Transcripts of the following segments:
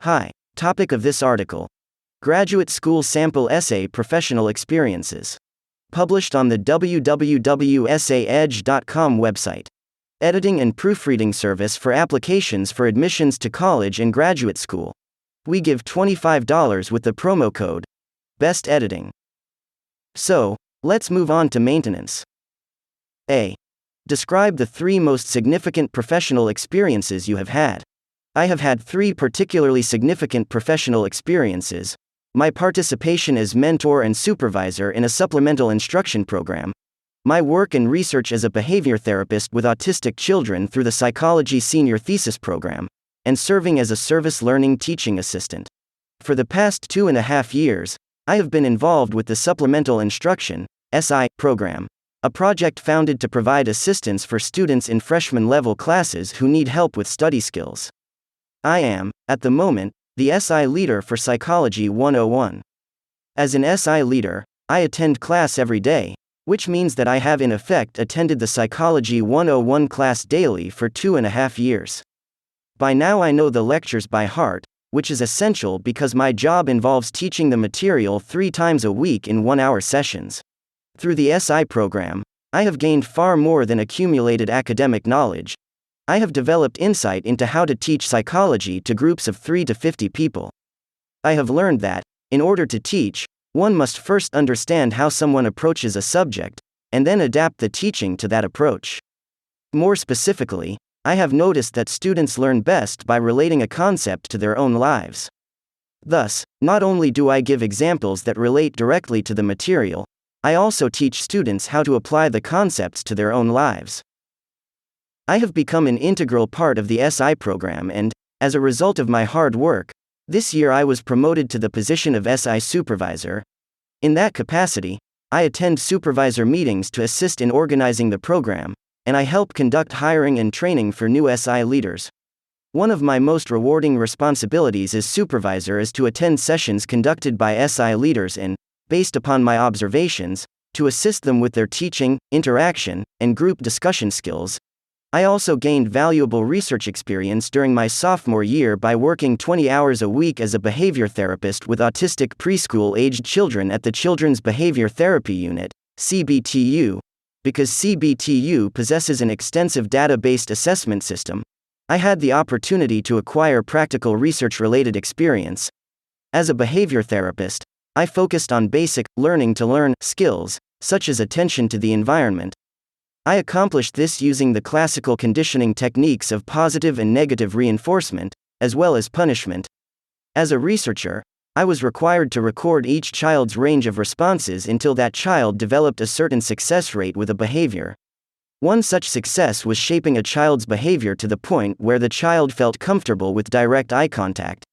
Hi. Topic of this article: Graduate School Sample Essay Professional Experiences. Published on the www.essayedge.com website. Editing and proofreading service for applications for admissions to college and graduate school. We give $25 with the promo code BEST EDITING. So, let's move on to maintenance. A. Describe the 3 most significant professional experiences you have had. I have had 3 particularly significant professional experiences: my participation as mentor and supervisor in a supplemental instruction program, my work and research as a behavior therapist with autistic children through the Psychology Senior Thesis Program, and serving as a service learning teaching assistant. For the past 2.5 years, I have been involved with the Supplemental Instruction (SI) program, a project founded to provide assistance for students in freshman-level classes who need help with study skills. I am, at the moment, the SI leader for Psychology 101. As an SI leader, I attend class every day, which means that I have in effect attended the Psychology 101 class daily for 2.5 years. By now I know the lectures by heart, which is essential because my job involves teaching the material 3 times a week in 1-hour sessions. Through the SI program, I have gained far more than accumulated academic knowledge. I have developed insight into how to teach psychology to groups of 3 to 50 people. I have learned that, in order to teach, one must first understand how someone approaches a subject, and then adapt the teaching to that approach. More specifically, I have noticed that students learn best by relating a concept to their own lives. Thus, not only do I give examples that relate directly to the material, I also teach students how to apply the concepts to their own lives. I have become an integral part of the SI program and, as a result of my hard work, this year I was promoted to the position of SI supervisor. In that capacity, I attend supervisor meetings to assist in organizing the program, and I help conduct hiring and training for new SI leaders. One of my most rewarding responsibilities as supervisor is to attend sessions conducted by SI leaders and, based upon my observations, to assist them with their teaching, interaction, and group discussion skills. I also gained valuable research experience during my sophomore year by working 20 hours a week as a behavior therapist with autistic preschool-aged children at the Children's Behavior Therapy Unit, CBTU. Because CBTU possesses an extensive data-based assessment system, I had the opportunity to acquire practical research-related experience. As a behavior therapist, I focused on basic, learning-to-learn skills, such as attention to the environment. I accomplished this using the classical conditioning techniques of positive and negative reinforcement, as well as punishment. As a researcher, I was required to record each child's range of responses until that child developed a certain success rate with a behavior. One such success was shaping a child's behavior to the point where the child felt comfortable with direct eye contact.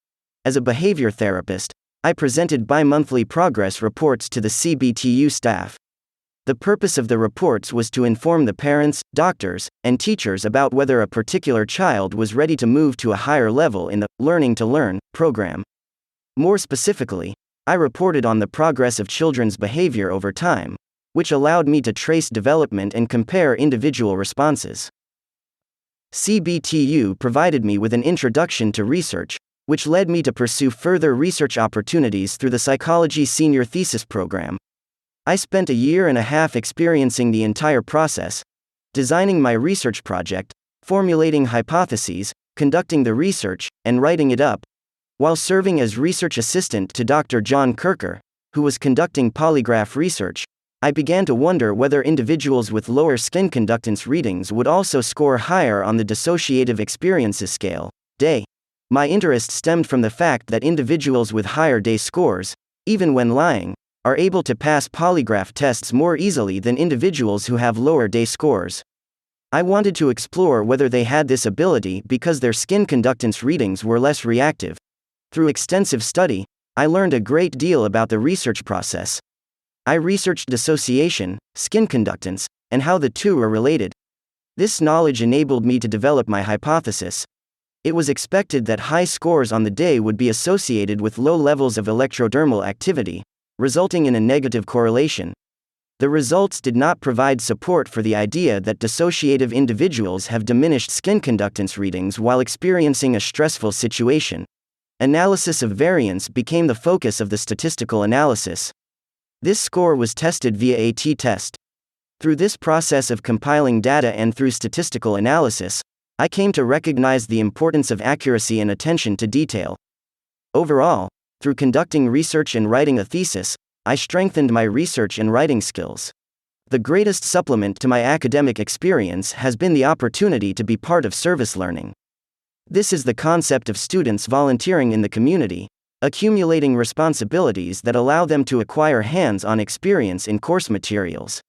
As a behavior therapist, I presented bi-monthly progress reports to the CBTU staff. The purpose of the reports was to inform the parents, doctors, and teachers about whether a particular child was ready to move to a higher level in the Learning to Learn program. More specifically, I reported on the progress of children's behavior over time, which allowed me to trace development and compare individual responses. CBTU provided me with an introduction to research, which led me to pursue further research opportunities through the Psychology Senior Thesis Program. I spent 1.5 years experiencing the entire process, designing my research project, formulating hypotheses, conducting the research, and writing it up, while serving as research assistant to Dr. John Kirker, who was conducting polygraph research. I began to wonder whether individuals with lower skin conductance readings would also score higher on the dissociative experiences scale, DAY. My interest stemmed from the fact that individuals with higher DAY scores, even when lying, are able to pass polygraph tests more easily than individuals who have lower DAY scores. I wanted to explore whether they had this ability because their skin conductance readings were less reactive. Through extensive study, I learned a great deal about the research process. I researched dissociation, skin conductance, and how the two are related. This knowledge enabled me to develop my hypothesis. It was expected that high scores on the DAY would be associated with low levels of electrodermal activity, resulting in a negative correlation. The results did not provide support for the idea that dissociative individuals have diminished skin conductance readings while experiencing a stressful situation. Analysis of variance became the focus of the statistical analysis. This score was tested via a t-test. Through this process of compiling data and through statistical analysis, I came to recognize the importance of accuracy and attention to detail. Overall, through conducting research and writing a thesis, I strengthened my research and writing skills. The greatest supplement to my academic experience has been the opportunity to be part of service learning. This is the concept of students volunteering in the community, accumulating responsibilities that allow them to acquire hands-on experience in course materials.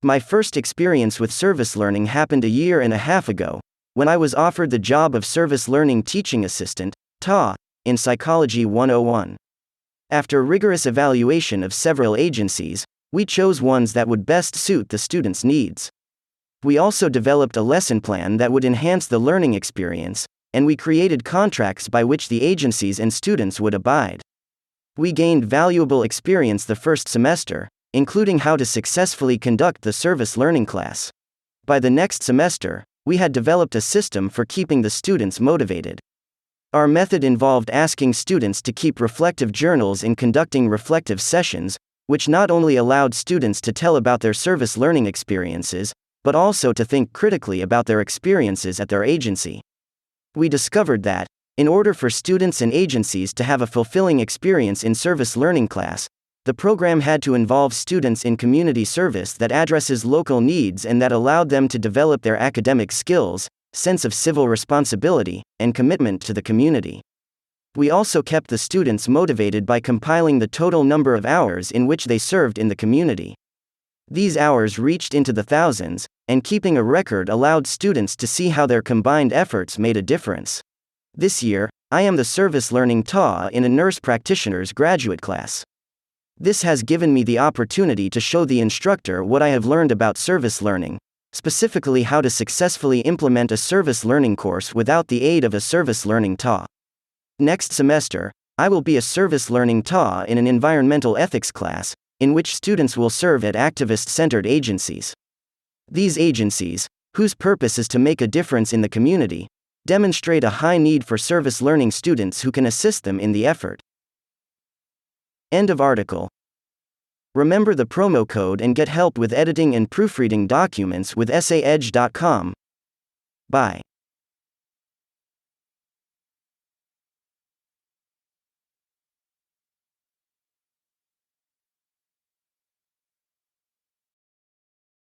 My first experience with service learning happened a year and a half ago, when I was offered the job of Service Learning Teaching Assistant, TA, in Psychology 101. After rigorous evaluation of several agencies, we chose ones that would best suit the students' needs. We also developed a lesson plan that would enhance the learning experience, and we created contracts by which the agencies and students would abide. We gained valuable experience the first semester, including how to successfully conduct the service learning class. By the next semester, we had developed a system for keeping the students motivated. Our method involved asking students to keep reflective journals and conducting reflective sessions, which not only allowed students to tell about their service learning experiences, but also to think critically about their experiences at their agency. We discovered that, in order for students and agencies to have a fulfilling experience in service learning class, the program had to involve students in community service that addresses local needs and that allowed them to develop their academic skills, sense of civil responsibility, and commitment to the community. We also kept the students motivated by compiling the total number of hours in which they served in the community. These hours reached into the thousands, and keeping a record allowed students to see how their combined efforts made a difference. This year, I am the Service Learning TA in a nurse practitioner's graduate class. This has given me the opportunity to show the instructor what I have learned about service learning, specifically how to successfully implement a service learning course without the aid of a service learning TA. Next semester, I will be a service learning TA in an environmental ethics class, in which students will serve at activist-centered agencies. These agencies, whose purpose is to make a difference in the community, demonstrate a high need for service learning students who can assist them in the effort. End of article. Remember the promo code and get help with editing and proofreading documents with EssayEdge.com. Bye.